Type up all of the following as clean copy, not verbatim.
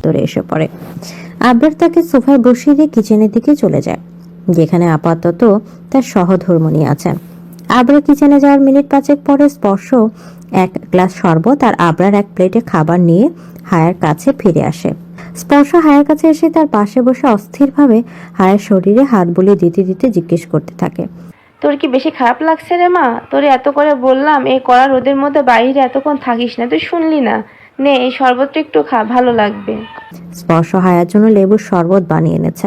ধরে এসে পড়ে। আবরার তাকে সোফায় বসিয়ে দিয়ে কিচেনের দিকে চলে যায়, যেখানে আপাতত তার সহধর্মিণী আছেন। আবরার কিচেনে যাওয়ার মিনিট 5 পরে স্পর্শ এক গ্লাস শরবত আর আবরার এক প্লেটে খাবার নিয়ে হায়ার কাছে ফিরে আসে। স্পর্শ হায়ার কাছে এসে তার পাশে বসে অস্থিরভাবে হায়ার শরীরে হাত বুলিয়ে দিতে দিতে জিজ্ঞেস করতে থাকে, তোর কি বেশি খারাপ লাগছে রে মা? তোরে এত করে বললাম এই কড়া রোদের মধ্যে বাইরে এতক্ষণ থাকিস না, তুই শুনলি না। নে এই শরবতটা একটু খা, ভালো লাগবে। স্পর্শ হায়ার জন্য লেবুর শরবত বানিয়ে এনেছে।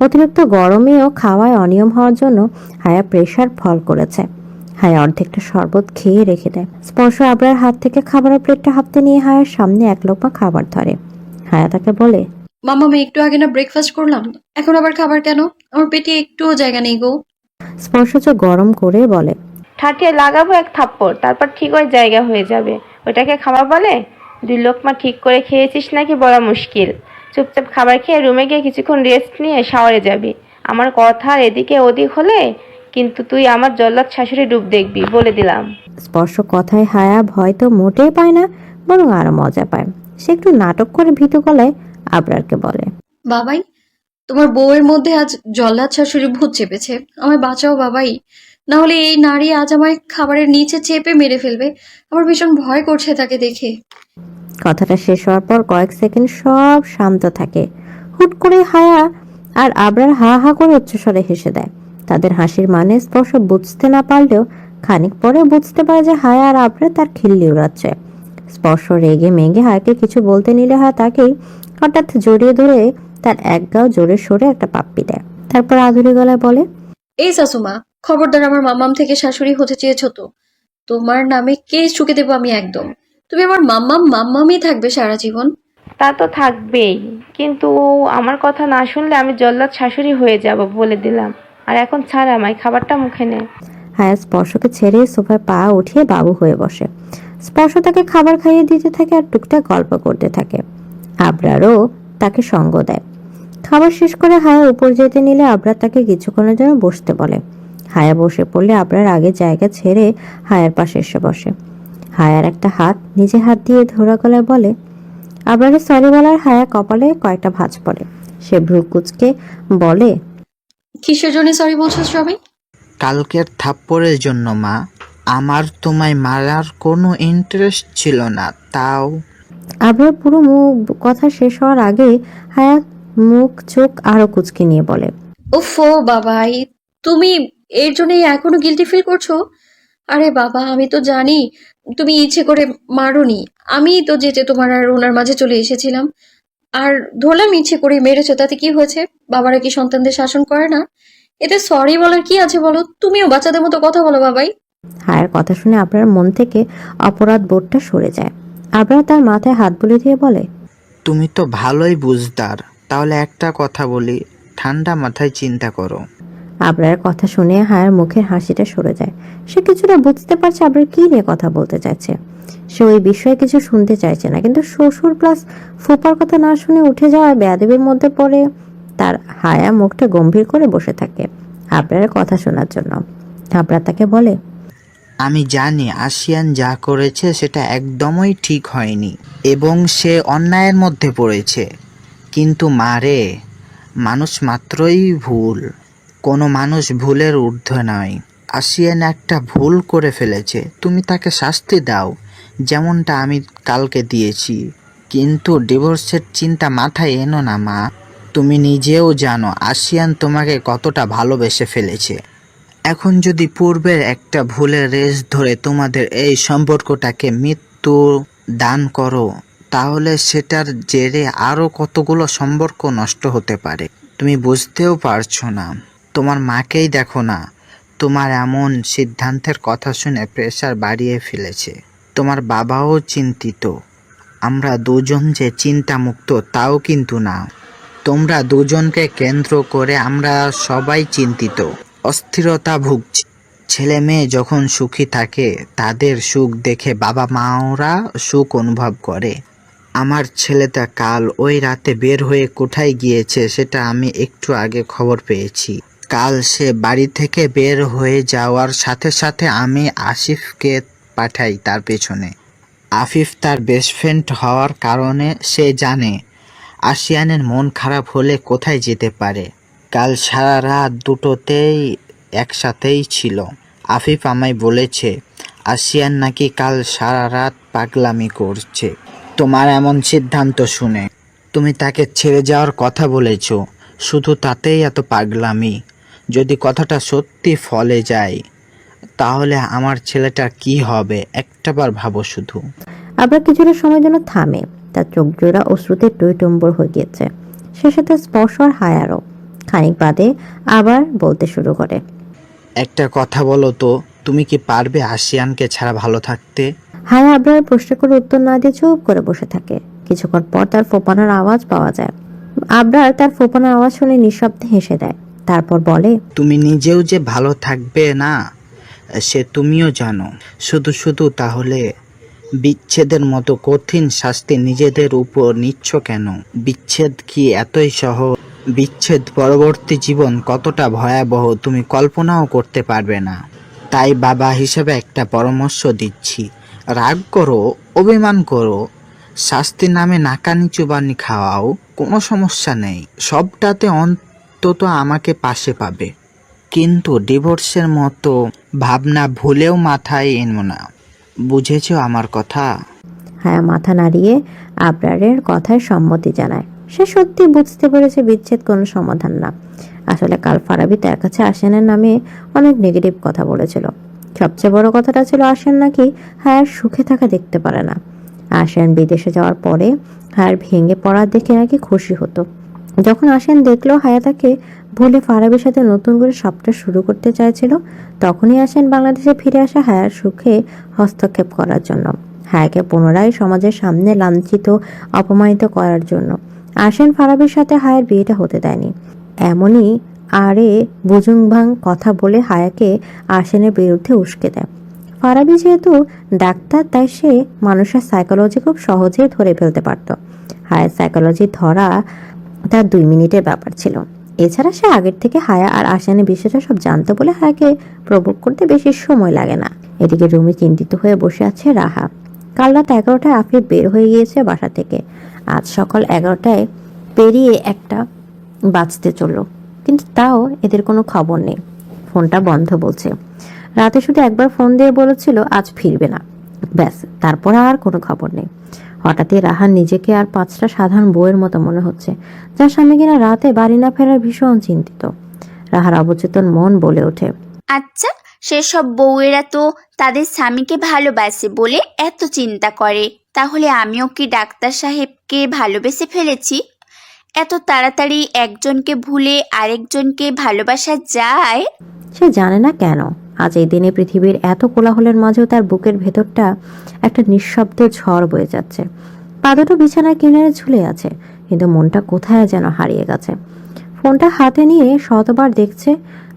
অতিরিক্ত গরমেও খাওয়ায় অনিয়ম হওয়ার জন্য হায়া প্রেশার ফল করেছে। হায়া অর্ধেকটা শরবত খেয়ে রেখে দেয়। স্পর্শ আবরার হাত থেকে খাবারের প্লেটটা হাতে নিয়ে হায়ার সামনে এক লোকমা খাবার ধরে। হায়া তাকে বলে, মামা আমি একটু আগে না ব্রেকফাস্ট করলাম, এখন আবার খাবার কেন? আমার পেটে একটুও জায়গা নেই গো। স্পর্শ চোখ গরম করে বলে, ঠাটিয়ে লাগাবো এক থাপ্পড়, তারপর ঠিক ওই জায়গা হয়ে যাবে। ওটাকে খাবার বলে? 2 লোকমা ঠিক করে খেয়েছিস নাকি বলা মুশকিল। চুপচাপ খাবার খেয়ে রুমে গিয়ে কিছুক্ষণ রেস্ট নিয়ে শাওয়ারে যাবি। আমার কথা এদিকে ওদিক হলে কিন্তু তুই আমার জল্লাদ শাশুড়ি ডুব দেখবি, বলে দিলাম। স্পর্শ কথায় হায়া ভয় তো মোটেই পায় না, বরং আরো মজা পায়। সে একটু নাটক করে ভীতু গলায় আবরারকে বলে, বাবাই, তোমার বউয়ের মধ্যে আজ জল্লাদ শাশুড়ি ভূত চেপেছে, আমায় বাঁচাও বাবাই, না হলে এই নারী আজ আমায় খাবারের নিচে চেপে মেরে ফেলবে। আমার ভীষণ ভয় করছে তাকে দেখে। কথাটা শেষ হওয়ার পর কয়েক সেকেন্ড সব শান্ত থাকে। হুট করে হায়া আর আবরার হা হা করে উচ্চস্বরে হেসে দেয়। তাদের হাসির মানে স্পর্শ বুঝতে না পারলেও খানিক পরে বুঝতে পারে যে হায়া আর আবরার তার খিল্লি উড়াচ্ছে। স্পর্শ রেগে মেগে হায়াকে কিছু বলতে নিলে হায়া তাকেই হঠাৎ জড়িয়ে ধরে তার এক গাও জোরে সরে একটা পাপ্পি দেয়। তারপর আধুরি গলায় বলে, এই শাশুমা, খবরদার আমার মাম্মাম থেকে শাশুড়ি হতে চেয়েছো তো? তোমার নামে কেস ঠুকে দেবো আমি একদম। তুমি আমার মাম্মাম মাম্মামই থাকবে সারা জীবন। তা তো থাকবেই, কিন্তু আমার কথা না শুনলে আমি জল্লাদ শাশুড়ি হয়ে যাব, বলে দিলাম। আর এখন ছাড় আমায়, খাবারটা মুখে নে। হায়া স্পর্শকে ছেড়ে সোফায় পা উঠিয়ে বাবু হয়ে বসে। স্পর্শ তাকে খাবার খাইয়ে দিতে থাকে আর টুকটাক গল্প করতে থাকে। আবরারও তাকে সঙ্গ দেয়। খাবার শেষ করে হায়া উপর যেতে নিলে আবরার তাকে কিছুক্ষণের জন্য বসতে বলে। হায়া বসে পড়লে আবরার আগে জায়গা ছেড়ে হায়ার পাশে এসে বসে। হায়ার একটা হাত নিজে হাত দিয়ে ধরা গলায় বলে, আবরারের সরি বলার হায়া কপালে কয়েকটা ভাঁজ পড়ে। সে ভ্রু কুচকে বলে, কিসের জন্য সরি বলছো সবাই? কালকের থাপ্পড়ের জন্য মা। আমার তোমায় মারার কোনো ইন্টারেস্ট ছিল না, তাও। আবরার পুরো মুখ কথা শেষ হওয়ার আগে হায়া মুখ চোখ আরো কুচকে নিয়ে বলে, ওফো বাবাই, তুমি এর জন্য এখনো গিল্টি ফিল করছো? আরে বাবা, আমি তো জানি তুমি ইচ্ছে করে মারোনি। আমি তো যেতে তোমার আর ওনার মাঝে চলে এসেছিলাম, আর ধরলাম ইচ্ছে করে মেরেছো, তাতে কি হয়েছে? বাবারা কি সন্তানদের শাসন করে না? এতে সরি বলার কি আছে বলো? তুমিও বাচ্চাদের মতো কথা বলো বাবাই। হায়ার কথা শুনে আবরার মন থেকে অপরাধ বোধটা সরে যায়। আবরার তার মাথায় হাত বুলিয়ে দিয়ে বলে, তুমি তো ভালোই বুঝদার। তাহলে একটা কথা বলি, ঠান্ডা মাথায় চিন্তা করো। আবরার কথা শুনে হায়ার মুখের হাসিটা সরে যায়। সে কিছুটা বুঝতে পারছে আবরার কি নিয়ে কথা বলতে চাইছে। সে ওই বিষয়ে কিছু শুনতে চাইছে না, কিন্তু শ্বশুর প্লাস ফুপার কথা না শুনে উঠে যাওয়ায় বেয়াদবির মধ্যে পড়ে তার হায়া মুখটা গম্ভীর করে বসে থাকে আবরারের কথা শোনার জন্য। আবরার তাকে বলে, আমি জানি আসিয়ান যা করেছে সেটা একদমই ঠিক হয়নি এবং সে অন্যায়ের মধ্যে পড়েছে, কিন্তু মারে, মানুষ মাত্রই ভুল। কোনো মানুষ ভুলের ঊর্ধ্বে নয়। আসিয়ান একটা ভুল করে ফেলেছে, তুমি তাকে শাস্তি দাও, যেমনটা আমি কালকে দিয়েছি। কিন্তু ডিভোর্সের চিন্তা মাথায় এনো না মা। তুমি নিজেও জানো আসিয়ান তোমাকে কতটা ভালোবেসে ফেলেছে। এখন যদি পূর্বের একটা ভুলের রেশ ধরে তোমাদের এই সম্পর্কটাকে মৃত্যু দান করো, তাহলে সেটার জেরে আরও কতগুলো সম্পর্ক নষ্ট হতে পারে। তুমি বুঝতেও পারছো না। তোমার মাকেই দেখো না, তোমার এমন সিদ্ধান্তের কথা শুনে প্রেশার বাড়িয়ে ফেলেছে। তোমার বাবাও চিন্তিত। আমরা দুজন যে চিন্তামুক্ত তাও কিন্তু না। তোমরা দুজনকে কেন্দ্র করে আমরা সবাই চিন্তিত, অস্থিরতা ভুগছি। ছেলে মেয়ে যখন সুখী থাকে তাদের সুখ দেখে বাবা মাওরা সুখ অনুভব করে। আমার ছেলেটা কাল ওই রাতে বের হয়ে কোথায় গিয়েছে সেটা আমি একটু আগে খবর পেয়েছি। কাল সে বাড়ি থেকে বের হয়ে যাওয়ার সাথে সাথে আমি আসিফকে পাঠাই তার পেছনে। আফিফ তার বেস্ট ফ্রেন্ড হওয়ার কারণে সে জানে আশিয়ানের মন খারাপ হলে কোথায় যেতে পারে। কাল সারা রাত দুটোতেই একসাথেই ছিল। আফিফ আমায় বলেছে আশিয়ান নাকি কাল সারা রাত পাগলামি করছে। তোমার এমন সিদ্ধান্ত শুনে তুমি তাকে ছেড়ে যাওয়ার কথা বলেছ, শুধু তাতেই এত পাগলামি? যদি কথাটা সত্যি ফলে যায় তাহলে আমার ছেলেটার কি হবে একটাবার ভাবো শুধু। আবার কিছুটা সময় যেন থামে, তার চোখ জোড়া অশ্রুতে টইটম্বর হয়ে গিয়েছে। সে সাথে স্পর্শ আর হায়ারও খানিক বাদে আবার বলতে শুরু করে। একটা কথা বলো তো, তুমি কি পারবে আশিয়ানকে ছাড়া ভালো থাকতে? হায়া আবরার প্রশ্ন করে উত্তর না দিয়ে চুপ করে বসে থাকে। কিছুক্ষণ পর তার ফোপানোর আওয়াজ পাওয়া যায়। আবরার তার ফোপানোর আওয়াজ শুনে নিঃশব্দে হেসে দেয়। তারপর বলে, তুমি নিজেও যে ভালো থাকবে না সে তুমিও জানো। শুধু শুধু তাহলে বিচ্ছেদের মতো কঠিন শাস্তি নিজেদের উপর নিচ্ছ কেন? বিচ্ছেদ কি এতই সহজ? বিচ্ছেদ পরবর্তী জীবন কতটা ভয়াবহ তুমি কল্পনাও করতে পারবে না। তাই বাবা হিসেবে একটা পরামর্শ দিচ্ছি, রাগ করো, অভিমান করো, শাস্তি নামে নাকানি চুবানি খাওয়াও, কোনো সমস্যা নেই। সবটাতে অন্তত আমাকে পাশে পাবে। কিন্তু ডিভোর্সের মতো ভাবনা ভুলেও মাথায় এনো না। বুঝেছো আমার কথা? হায়া মাথা নাড়িয়ে আবরারের কথায় সম্মতি জানায়। সে সত্যি বুঝতে পেরেছে বিচ্ছেদ কোনো সমাধান না। আসলে কাল ফারাবি তার কাছে আশিয়ানের নামে অনেক নেগেটিভ কথা বলেছিল। সবচেয়ে বড় কথাটা ছিল আশিয়ান নাকি হায়ার সুখে থাকা দেখতে পারে না। আশিয়ান বিদেশে যাওয়ার পরে হায়ার ভেঙে পড়া দেখে নাকি খুশি হতো। যখন আশিয়ান দেখলো হায়া তাকে ভুলে ফারাবির সাথে নতুন করে সবটা শুরু করতে চাইছিল, তখনই আশিয়ান বাংলাদেশে ফিরে আসে হায়ার সুখে হস্তক্ষেপ করার জন্য, হায়াকে পুনরায় সমাজের সামনে লাঞ্ছিত অপমানিত করার জন্য। আশিয়ান ফারাবির সাথে হায়ার বিয়েটা হতে দেয়নি। এমনই আরে বুজুংভাং কথা বলে হায়াকে আশিয়ানের বিরুদ্ধে উস্কে দেয়। ফারাবি যেহেতু ডাক্তার, তাই সে মানুষের সাইকোলজি খুব সহজেই ধরে ফেলতে পারত। হায়ার সাইকোলজি ধরা তার 2 মিনিটের ব্যাপার ছিল। এছাড়া সে আগের থেকে হায়া আর আশিয়ানের বিষয়টা সব জানতো বলে হায়াকে প্রভোগ করতে বেশি সময় লাগে না। এদিকে রুমে চিন্তিত হয়ে বসে আছে রাহা। কাল রাত 11টায় আফিফ বের হয়ে গিয়েছে বাসা থেকে। আজ সকাল 11টায় পেরিয়ে 1টা বাজতে চললো, কিন্তু তাও এদের কোনো খবর নেই। ফোনটা বন্ধ বলছে। রাতে শুধু একবার ফোন দিয়ে বলেছিল আজ ফিরবে না, ব্যাস, তারপর আর কোনো খবর নেই। হঠাৎই রাহার নিজেকে আর 5টা সাধারণ বউয়ের মতো মনে হচ্ছে, যার স্বামী কিনা রাতে বাড়ি না ফেরার ভীষণ চিন্তিত। রাহার অবচেতন মন বলে ওঠে, আচ্ছা, সেসব বউয়েরা তো তাদের স্বামীকে ভালোবাসে বলে এত চিন্তা করে। তাহলে আমিও কি ডাক্তার সাহেবকে ভালোবেসে ফেলেছি? এত তাড়াতাড়ি একজনকে ভুলে আরেকজনকে ভালোবাসা যায়? সে জানে না কেন আজ এই দিনে পৃথিবীর এত কোলাহলের মাঝেও তার বুকের ভেতরটা একটা নিঃশব্দে ঝড় বয়ে যাচ্ছে। পা দুটো বিছানার কিনারে ঝুলে আছে, কিন্তু মনটা কোথায় যেন হারিয়ে গেছে। ফোনটা হাতে নিয়ে শতবার দেখছে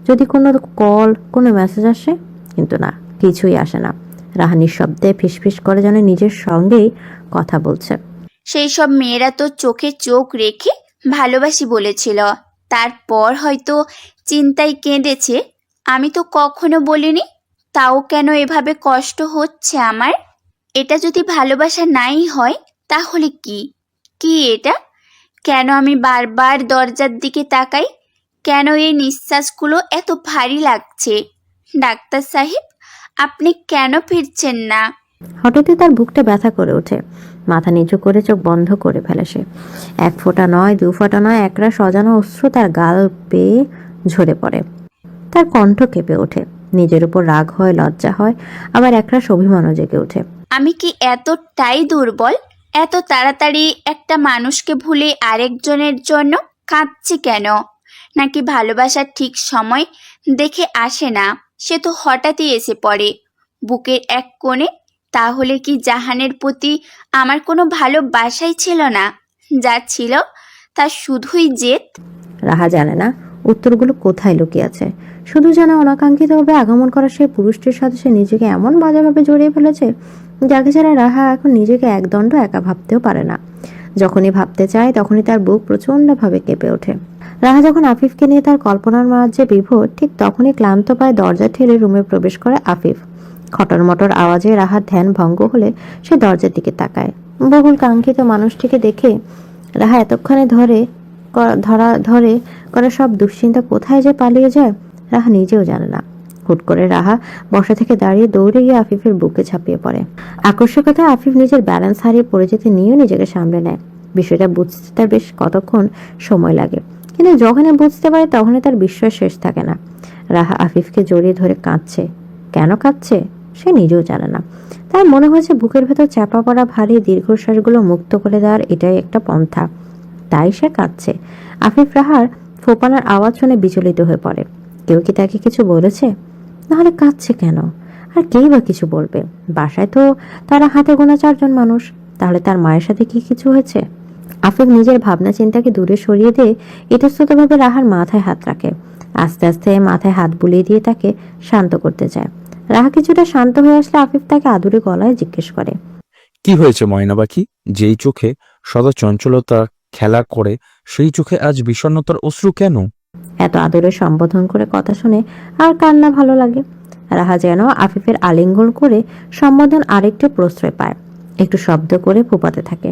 যদি কোনো কল, কোনো মেসেজ আসে, কিন্তু না, কিছুই আসে না। রাহা নিঃশব্দে ফিসফিস করে যেন নিজের সঙ্গেই কথা বলছে। সেই সব মেয়েরা তো চোখে চোখ রেখে ভালোবাসি বলেছিল, তারপর হয়তো চিন্তায় কেঁদেছে। আমি তো কখনো বলিনি। তাও কেন এভাবে কষ্ট হচ্ছে আমার? এটা যদি ভালোবাসা নাই হয় তাহলে কি? কি এটা? কেন আমি বারবার দরজার দিকে তাকাই? কেন এই নিঃশ্বাসগুলো এত ভারী লাগছে? ডাক্তার সাহেব, আপনি কেন ফিরছেন না? হঠাৎই তার বুকটা ব্যথা করে ওঠে। মাথা নিচু করে চোখ বন্ধ করে ফেলে সে। 1 ফোঁটা নয়, 2 ফোঁটা নয়, একরা সজানো অশ্রু তার গাল বেয়ে ঝরে পড়ে। তার কণ্ঠ কেঁপে ওঠে। নিজের উপর রাগ হয়, লজ্জা হয়, আবার একরাশ অভিমানও জেগে ওঠে। আমি কি এতটাই দুর্বল? এত তাড়াতাড়ি একটা মানুষকে ভুলে আরেকজনের জন্য কাঁদছি কেন? নাকি ভালোবাসার ঠিক সময় দেখে আসে না, সে তো হঠাৎই এসে পড়ে বুকের এক কোণে? তাহলে কি জাহানের প্রতি আমার কোনো ভালোবাসাই ছিল না? যা ছিল তা শুধুই জেদ? রাহা জানে না উত্তরগুলো কোথায় লুকিয়ে আছে। শুধু জানে অনাকাঙ্ক্ষিতভাবে আগমন করা সেই পুরুষটির সাথে সে নিজেকে এমন বাজেভাবে জড়িয়ে ফেলেছে, যাকে ছাড়া রাহা এখন নিজেকে একদণ্ড একা ভাবতেও পারে না। যখনই ভাবতে চায় তখনই তার বুক প্রচণ্ডভাবে কেঁপে ওঠে। রাহা যখন আফিফকে নিয়ে তার কল্পনার মাঝে বিভোর, ঠিক তখনই ক্লান্ত পায়ে দরজা ঠেলে রুমে প্রবেশ করে আফিফ। খটর মটর আওয়াজে রাহার ধ্যান ভঙ্গ হলে সে দরজার দিকে তাকায়। বহুল কাঙ্ক্ষিত মানুষটিকে দেখে রাহা এতক্ষণে ধরে করা সব দুশ্চিন্তা কোথায় যে পালিয়ে যায় রাহা নিজেও জানে না। হুট করে রাহা বসা থেকে দাঁড়িয়ে দৌড়ে গিয়ে আফিফের বুকে ঝাঁপিয়ে পড়ে। আকস্মিকতায় আফিফ নিজের ব্যালেন্স হারিয়ে পড়ে যেতে নিয়েও নিজেকে সামলে নেয়। বিষয়টা বুঝতে তার বেশ কতক্ষণ সময় লাগে, কিন্তু যখনই বুঝতে পারে তখনই তার বিস্ময় শেষ থাকে না। রাহা আফিফকে জড়িয়ে ধরে কাঁদছে। কেন কাঁদছে সে নিজেও জানে না। তার মনে হয়েছে বুকের ভেতর চাপা পড়া ভারী দীর্ঘশ্বাসগুলো মুক্ত করে দেওয়ার এটাই একটা পন্থা, তাই সে কাঁদছে। আফিফ রাহার ফোপানোর আওয়াজ শুনে বিচলিত হয়ে পড়ে। কেউ কি তাকে কিছু বলেছে? নাহলে কাঁদছে কেন? আর কেই বা কিছু বলবে? বাসায় তো তারা হাতে গোনা 4 জন মানুষ, তাহলে তার মায়ের সাথে কি কিছু হয়েছে? আফিফ নিজের ভাবনা চিন্তাকে দূরে সরিয়ে দিয়ে ইতস্ততভাবে রাহার মাথায় হাত রাখে। আস্তে আস্তে মাথায় হাত বুলিয়ে দিয়ে তাকে শান্ত করতে চায়। রাহা কিছুটা শান্ত হয়ে আসলে আফিফ তাকে আদুরে গলায় জিজ্ঞেস করে, কি হয়েছে ময়না পাখি? যেই চোখে সদা চঞ্চলতা খেলা করে সেই চোখে আজ বিষণ্ণতার অশ্রু কেন? এত আদরে সম্বোধন করে কথা শুনে আর কান্না ভালো লাগে। রাহা যেন আফিফের আলিঙ্গন করে সম্বোধন আরেকটু প্রশ্রয় পায়। একটু শব্দ করে ফোপাতে থাকে।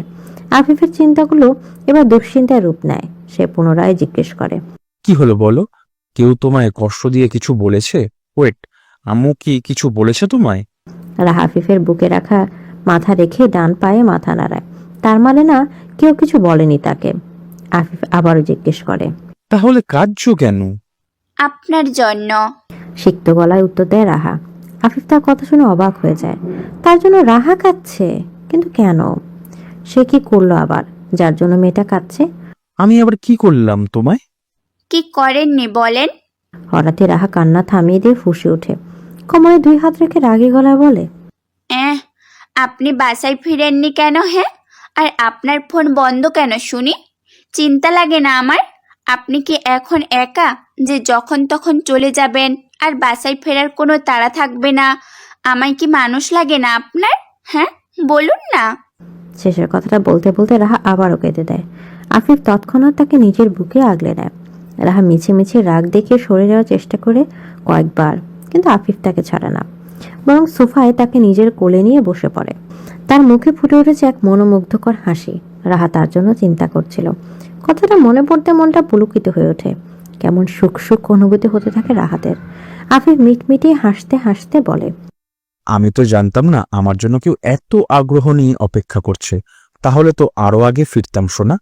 আফিফের চিন্তাগুলো এবার দুশ্চিন্তায় রূপ নেয়। সে পুনরায় জিজ্ঞেস করে, কি হলো বলো? কেউ তোমায় কষ্ট দিয়ে কিছু বলেছে? ওয়েট, আম্মু কি কিছু বলেছে তোমায়? রাহা আফিফের বুকে রাখা মাথা রেখে ডান পায়ে মাথা নাড়ায়। তার মানে না, কেউ কিছু বলেনি তাকে। আফিফ আবারও জিজ্ঞেস করে, তাহলে কাঁদছো কেন? আপনার জন্য। সিক্ত গলায় উত্তর দেয় রাহা। আফিফ তার কথা শুনে অবাক হয়ে যায়। তার জন্য রাহা কাঁদছে? কিন্তু কেন? সে কি করলো আবার যার জন্য মেয়েটা কাঁদছে? আমি আবার কি করলাম তোমায়? কি করেননি বলেন? হঠাৎই রাহা কান্না থামিয়ে দিয়ে ফুঁসে ওঠে। কোমরে 2 হাত রেখে রাগী গলায় বলে, আপনি বাসায় ফিরেননি কেন? হ্যাঁ, আর আপনার ফোন বন্ধ কেন শুনি? চিন্তা লাগে না আমার? আপনি কি এখন একা যে যখন তখন চলে যাবেন আর বাসায় ফেরার কোনো তাড়া থাকবে না? আমায় কি মানুষ লাগে না আপনার? হ্যাঁ, বলুন না। শেষের কথাটা বলতে বলতে রাহা আবারও কেঁদে দেয়। আফিফ তৎক্ষণাৎ তাকে নিজের বুকে আগলে নেয়। রাহা মিছে মিছে রাগ দেখিয়ে সরে যাওয়ার চেষ্টা করে কয়েকবার, কিন্তু আফিফ তাকে ছাড়ে না, বরং সোফায় তাকে নিজের কোলে নিয়ে বসে পড়ে। তার মুখে ফুটে উঠেছে এক মনোমুগ্ধকর হাসি। রাহা তার জন্য চিন্তা করছিল। কথাটা মনে পড়তে মনটা পুলকিত হয়ে ওঠে। কেমন সুখ সুখ অনুভূতি হতে থাকে রাহাতের। আফিফ মিটমিটিয়ে হাসতে হাসতে বলে, আমি তো জানতাম না আমার জন্য কেউ এত আগ্রহ নিয়ে অপেক্ষা করছে। তাহলে তো আরো আগে ফিরতাম সোনা।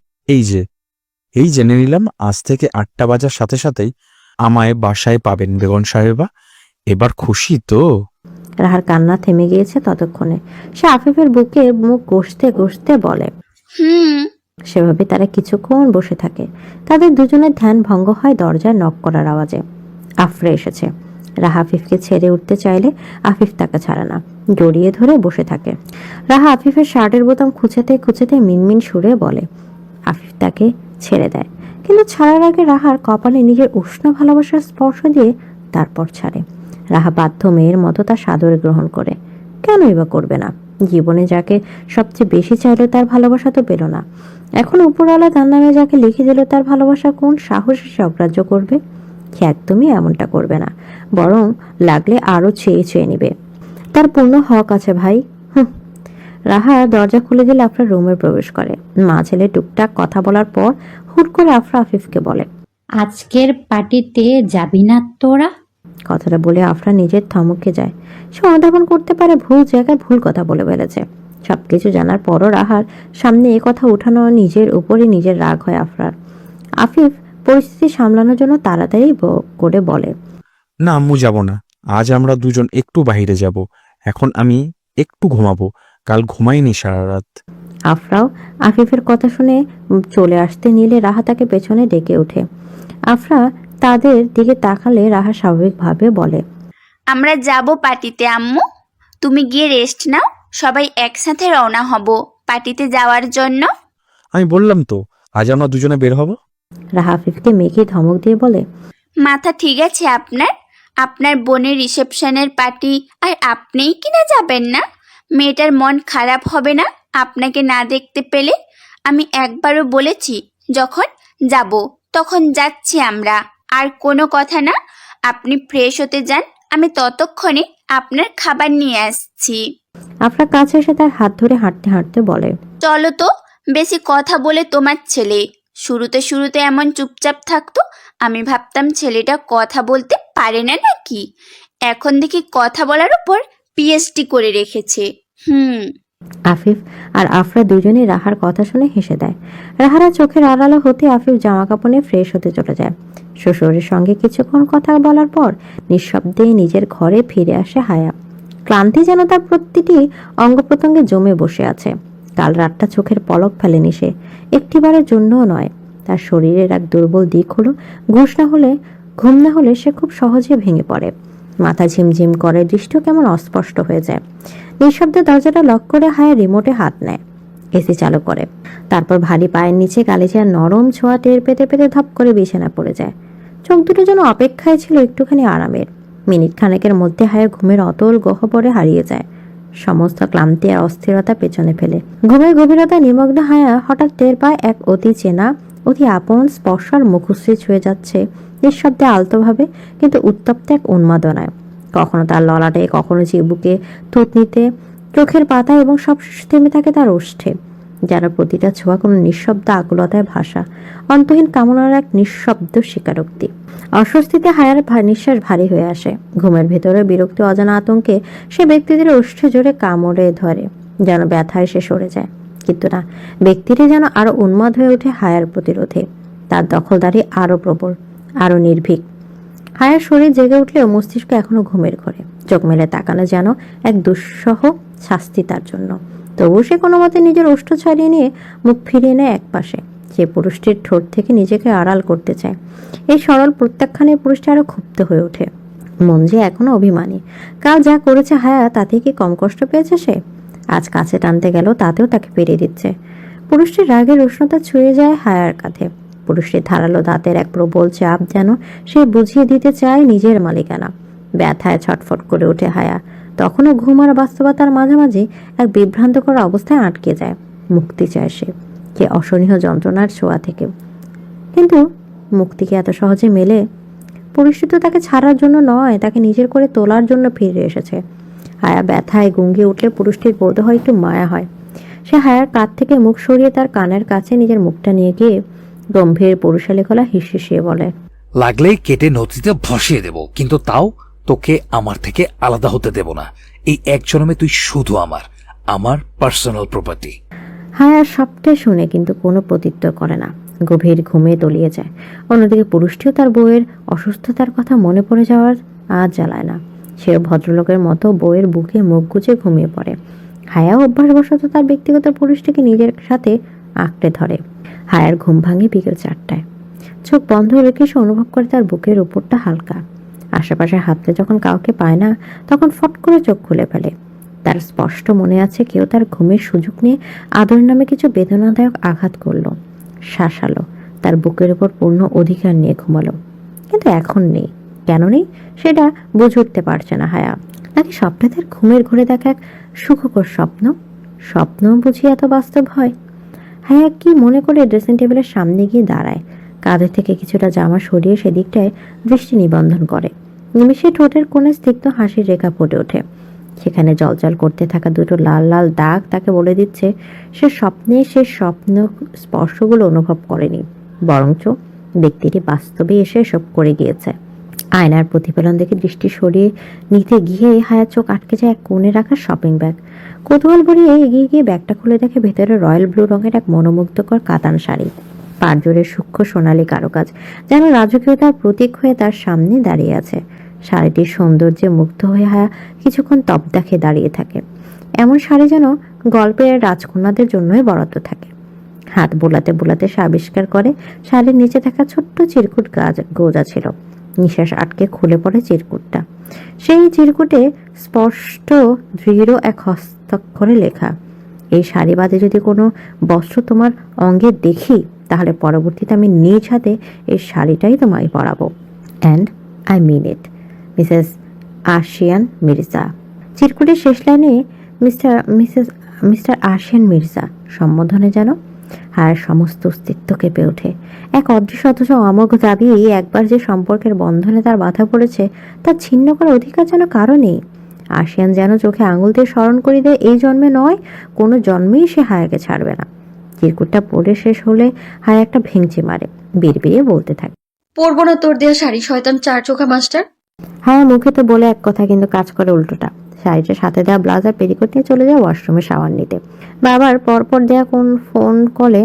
এই জেনে নিলাম আজ থেকে 8টা বাজার সাথে সাথেই আমায় বাসায় পাবেন বেগম সাহেবা। এবার খুশি তো? রাহার কান্না থেমে গিয়েছে ততক্ষণে। সে আফিফের বুকে মুখ ঘষতে ঘষতে বলে। সেভাবে তারা কিছুক্ষণ বসে থাকে। তাদের দুজনের ধ্যান ভঙ্গ হয় দরজায় নক করার আওয়াজে। আফরা এসেছে। রাহা আফিফকে ছেড়ে উঠতে চাইলে আফিফ তাকে ছাড়ে না, জড়িয়ে ধরে বসে থাকে। রাহা আফিফের শার্টের বোতাম খুঁচেতে খুঁচেতে মিনমিন সুরে বলে। আফিফ তাকে ছেড়ে দেয়, কিন্তু ছাড়ার আগে রাহার কপালে নিজের উষ্ণ ভালোবাসার স্পর্শ দিয়ে তারপর ছাড়ে। রাহা বাধ্য মেয়ের মতো তার সাদরে গ্রহণ করে। কেনই বা করবে না? জীবনে যাকে সবচেয়ে বেশি চাইলো তার ভালোবাসা তো পেল না। এখন উপরওয়ালা তার নামে যাকে লিখে দিল তার ভালোবাসা কোন সাহসে সে অগ্রাহ্য করবে? সে একদমই এমনটা করবে না, বরং লাগলে আরো চেয়ে চেয়ে নিবে। তার পূর্ণ হক আছে ভাই। রাহা দরজা খুলে দিলে আফরা রুমে প্রবেশ করে। মা ছেলে টুকটাক কথা বলার পর হুট করে আফরা আফিফকে বলে, আজকের পার্টিতে যাবি না তোরা? কথাটা বলে আফরা নিজের থমকে যায়। সে অনুধাবন করতে পারে ভুল জায়গায় ভুল কথা বলে ফেলেছে। সবকিছু জানার পরও রাহার সামনে এ কথা উঠানো নিজের উপরই নিজের রাগ হয় আফরার। আফিফ পরিস্থিতি সামলানোর জন্য তাড়াতাড়ি করে বলে, না আম্মু, যাব না। আজ আমরা দুজন একটু বাইরে যাব। এখন আমি একটু ঘুমাবো। কাল ঘুমাইনি সারা রাত। আফরাও আফিফের কথা শুনে চলে আসতে নিলে রাহা তাকে পেছনে ডেকে ওঠে। আফরা তাদের দিকে তাকালে রাহা স্বাভাবিকভাবে বলে, আমরা যাব পার্টিতে আম্মু। তুমি গিয়ে রেস্ট নাও, সবাই একসাথে রওনা হব পার্টিতে যাওয়ার জন্য। আমি বললাম তো আজ আমরা দুজনে বের হব। রাহা আফিফকে মেঘে ধমক দিয়ে বলে, মাথা ঠিক আছে আপনার? আপনার বোনের রিসেপশনের পার্টি আর আপনিই কিনা যাবেন না? মেয়েটার মন খারাপ হবে না আপনাকে না দেখতে পেলে? আমি একবারও বলেছি যখন যাব তখন যাচ্ছি আমরা। আর কোনো কথা না, আপনি ফ্রেশ হতে যান, আমি ততক্ষণে আপনার খাবার নিয়ে আসছি। আফরা কাছে এসে তার হাত ধরে হাঁটতে হাঁটতে বলে, চলো তো, বেশি কথা বলে তোমার ছেলে। শুরুতে শুরুতে এমন চুপচাপ থাকতো, আমি ভাবতাম ছেলেটা কথা বলতে পারে না নাকি। এখন দেখি কথা বলার উপর পিএইচডি করে রেখেছে। আফিফ আর আফরা দুজনেই রাহার কথা শুনে হেসে দেয়। রাহারা চোখের আড়ালো হতে আফিফ জামা কাপড় নিয়ে ফ্রেশ হতে চলে যায়। শ্বশুরের সঙ্গে কিছুক্ষণ কথা বলার পর নিঃশব্দে নিজের ঘরে ফিরে আসে হায়া। ক্লান্তি যেন তার প্রতিটি অঙ্গ প্রত্যঙ্গে জমে বসে আছে। কাল রাতটা চোখের পলক ফেলেনি সে, একটিবারের জন্যও নয়। তার শরীরের এক দুর্বল দিক হলো ঘুম না হলে সে খুব সহজে ভেঙে পড়ে। মাথা ঝিমঝিম করে, দৃষ্টিও কেমন অস্পষ্ট হয়ে যায়। নিঃশব্দে দরজাটা লক করে হায়া রিমোটে হাত নেয়, এসি চালু করে। তারপর ভারী পায়ের নিচে গালিচার নরম ছোঁয়া টের পেতে পেতে ধপ করে বিছানা পড়ে যায়। চোখ দুটো যেন অপেক্ষায় ছিল একটুখানি আরামের। মিনিট খানেকের মধ্যে হায়া ঘুমের অতল গহ্বরে হারিয়ে যায়, সমস্ত ক্লান্তি আর অস্থিরতা পেছনে ফেলে। ঘুমের গভীরতায় নিমগ্ন হায়া হঠাৎ টের পায় এক অতি চেনা, অতি আপন স্পর্শ আর মুখশ্রী ছুঁয়ে যাচ্ছে নিঃশব্দে, আলতোভাবে, কিন্তু উত্তপ্ত এক উন্মাদনায়। কখনো তার ললাটে, কখনো চিবুকে, থুতনিতে, চোখের পাতায়, এবং সবশেষে থেমে থাকে তার ওষ্ঠে, যারা প্রতিটা ছোঁয়া কোনো নিঃশব্দ আকুলতায় ভাষা, অন্তহীন কামনার এক নিঃশব্দ স্বীকারোক্তি। অস্বস্তিতে হায়ার নিঃশ্বাস ভারী হয়ে আসে। ঘুমের ভেতরে বিরক্তি, অজানা আতঙ্কে সে ব্যক্তিদের ওষ্ঠে জোরে কামড়ে ধরে, যেন ব্যথায় সে সরে যায়। কিন্তু না, ব্যক্তিটি যেন আরো উন্মাদ হয়ে ওঠে হায়ার প্রতিরোধে। তার দখলদারি আরো প্রবল, আরো নির্ভীক। হায়ার শরীর জেগে উঠলেও মস্তিষ্ক এখনো ঘুমের ঘরে। চোখ মেলে তাকানো যেন এক দুঃসহ শাস্তি তার জন্য। তবুও সে কোনো মতে নিজের ওষ্ঠ ছাড়িয়ে নিয়ে মুখ ফিরিয়ে নেয় একপাশে। সে পুরুষটির ঠোঁট থেকে নিজেকে আড়াল করতে চায়। এই সরল প্রত্যাখ্যানে পুরুষটি আরো ক্ষুব্ধ হয়ে ওঠে। মন যে এখনো অভিমানী। কাল যা করেছে হায়া, তাতে কি কম কষ্ট পেয়েছে সে? আজ কাছে টানতে গেল, তাতেও তাকে পেরিয়ে দিচ্ছে। পুরুষটির রাগের উষ্ণতা ছুঁয়ে যায় হায়ার কাঁধে। পুরুষটির ধারালো দাঁতের এক প্রবল চাপ যেন সে বুঝিয়ে দিতে চায় নিজের মালিকানা। ব্যথায় ছটফট করে ওঠে হায়া। তখনও ঘুম আর বাস্তবতার মাঝামাঝি এক বিভ্রান্তকর অবস্থায় আটকে যায়। মুক্তি চায় সে অসহনীয় যন্ত্রণার ছোঁয়া থেকে। কিন্তু মুক্তি কি এত সহজে মেলে? পুরুষটি তো তাকে ছাড়ার জন্য নয়, তাকে নিজের করে তোলার জন্য ফিরে এসেছে। হায়া ব্যথায় গুঙ্গিয়ে উঠলে পুরুষটির বোধ হয় একটু মায়া হয়। সে হায়ার কাঁধ থেকে মুখ সরিয়ে তার কানের কাছে নিজের মুখটা নিয়ে গিয়ে গম্ভীর পুরুষালী গলা হিসিয়ে বলে, লাগলে কেটে নদীতে ভাসিয়ে দেব, কিন্তু তাও তোকে আমার থেকে আলাদা হতে দেব না। এই এক জন্মে তুই শুধু আমার পার্সোনাল প্রপার্টি। হায়া সবটাই শুনে কিন্তু কোনো প্রত্যুত্তর করে না। গভীর ঘুমে তলিয়ে যায়। অন্যদিকে পুরুষটিও তার বউয়ের অসুস্থতার কথা মনে পড়ে যাওয়ার আজ জ্বালায় না। সে ভদ্রলোকের মতো বউয়ের বুকে মুখ গুজে ঘুমিয়ে পড়ে। হায়া অভ্যাসবশত তার ব্যক্তিগত পুরুষটিকে নিজের সাথে আঁকড়ে ধরে। হায়ার ঘুম ভাঙে বিকেল 4টায়। চোখ বন্ধ রেখে সে অনুভব করে তার বুকের উপরটা হালকা। আশেপাশে হাতলে যখন কাউকে পায় না, তখন ফট করে চোখ খুলে ফেলে। তার স্পষ্ট মনে আছে কেউ তার ঘুমের সুযোগ নিয়ে আদর নামে কিছু বেদনাদায়ক আঘাত করলো, শাসালো, তার বুকের উপর পূর্ণ অধিকার নিয়ে ঘুমালো। কিন্তু এখন নেই। কেন নেই সেটা বুঝে উঠতে পারছে না হায়া। নাকি স্বপ্নে তার ঘুমের ঘুরে দেখা এক সুখকর স্বপ্ন বুঝি এত বাস্তব হয়? হায়া কি মনে করে ড্রেসিং টেবিলের সামনে গিয়ে দাঁড়ায়। কাঁধে থেকে কিছুটা জামা সরিয়ে সেদিকটায় দৃষ্টি নিবন্ধন করে। নিমেষে ঠোঁটের কোণে স্নিগ্ধ হাসির রেখা ফুটে ওঠে। সেখানে জলজল করতে থাকা দুটো লাল লাল দাগ তাকে বলে দিচ্ছে সে স্বপ্ন স্পর্শগুলো অনুভব করেনি, বরঞ্চ ব্যক্তিটি বাস্তবে এসে এসব করে গিয়েছে। আয়নার প্রতিফলন দেখে দৃষ্টি সরিয়ে নিতে গিয়ে হায়া চোখ আটকে যায় এক কোণে রাখা শপিং ব্যাগ। কৌতূহল ভরিয়ে এগিয়ে গিয়ে ব্যাগটা খুলে দেখে ভেতরে রয়্যাল ব্লু রঙের এক মনোমুগ্ধকর কাতান শাড়ি। পাড়জোড়ে সূক্ষ্ম সোনালী কারুকাজ যেন রাজকীয়তার প্রতীক হয়ে তার সামনে দাঁড়িয়ে আছে। শাড়িটির সৌন্দর্যে মুগ্ধ হয়ে হায়া কিছুক্ষণ তবদাখে দাঁড়িয়ে থাকে। এমন শাড়ি যেন গল্পের রাজকন্যাদের জন্যই বরাদ্দ থাকে। হাত বোলাতে বোলাতে সে আবিষ্কার করে শাড়ির নিচে থাকা ছোট্ট চিরকুট গোজা ছিল। নিঃশ্বাস আটকে খুলে পড়ে চিরকুটটা। সেই চিরকুটে স্পষ্ট দৃঢ় এক হস্তাক্ষরে লেখা, এই শাড়ি বাদে যদি কোনো বস্ত্র তোমার অঙ্গে দেখি, তাহলে পরবর্তীতে আমি নিজ হাতে এই শাড়িটাই তোমায় পরাবো। And I mean it, Mrs Ashiyan Mirza. চিরকুটের শেষ লাইনে মিস্টার আশিয়ান মির্জা সম্বোধনে যেন হায়ার সমস্ত অস্তিত্ব কেঁপে ওঠে। এক অদৃশ্য অথচ অমোঘ দাবি একবার যে সম্পর্কের বন্ধনে তার বাধা পড়েছে তা ছিন্ন করার অধিকার যেন কারো নেই। আশিয়ান যেন চোখে আঙুল দিয়ে স্মরণ করে দেয় এই জন্মে নয়, কোনো জন্মেই সে হায়াকে ছাড়বে না। চিরকুটটা পড়ে শেষ হলে হায়া একটা ভেঙচি মারে, বিড়বিড়িয়ে বলতে থাকে, পরবো না তোর দেয়া শাড়ি, শয়তান চার চোখা মাস্টার। হায়া মুখে তো বলে এক কথা, কিন্তু কাজ করে উল্টোটা। শাড়িটার সাথে দেওয়া ব্লাউজার পেরিকোট নিয়ে চলে যায় ওয়াশরুমে শাওয়ার নিতে। বাবার পরপর দেয়া কোন ফোন কলে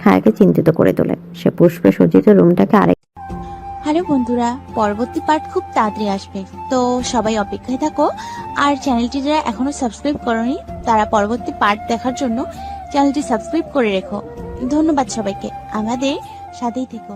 হায়াকে চিন্তিত করে তোলে। সে পুষ্পে সজ্জিত রুমটাকে আরেক হ্যালো বন্ধুরা, পরবর্তী পার্ট খুব তাড়াতাড়ি আসবে, তো সবাই অপেক্ষায় থাকো। আর চ্যানেলটি যারা এখনো সাবস্ক্রাইব করনি তারা পরবর্তী পার্ট দেখার জন্য চ্যানেলটি সাবস্ক্রাইব করে রেখো। ধন্যবাদ সবাইকে, আমাদের সাথেই থেকো।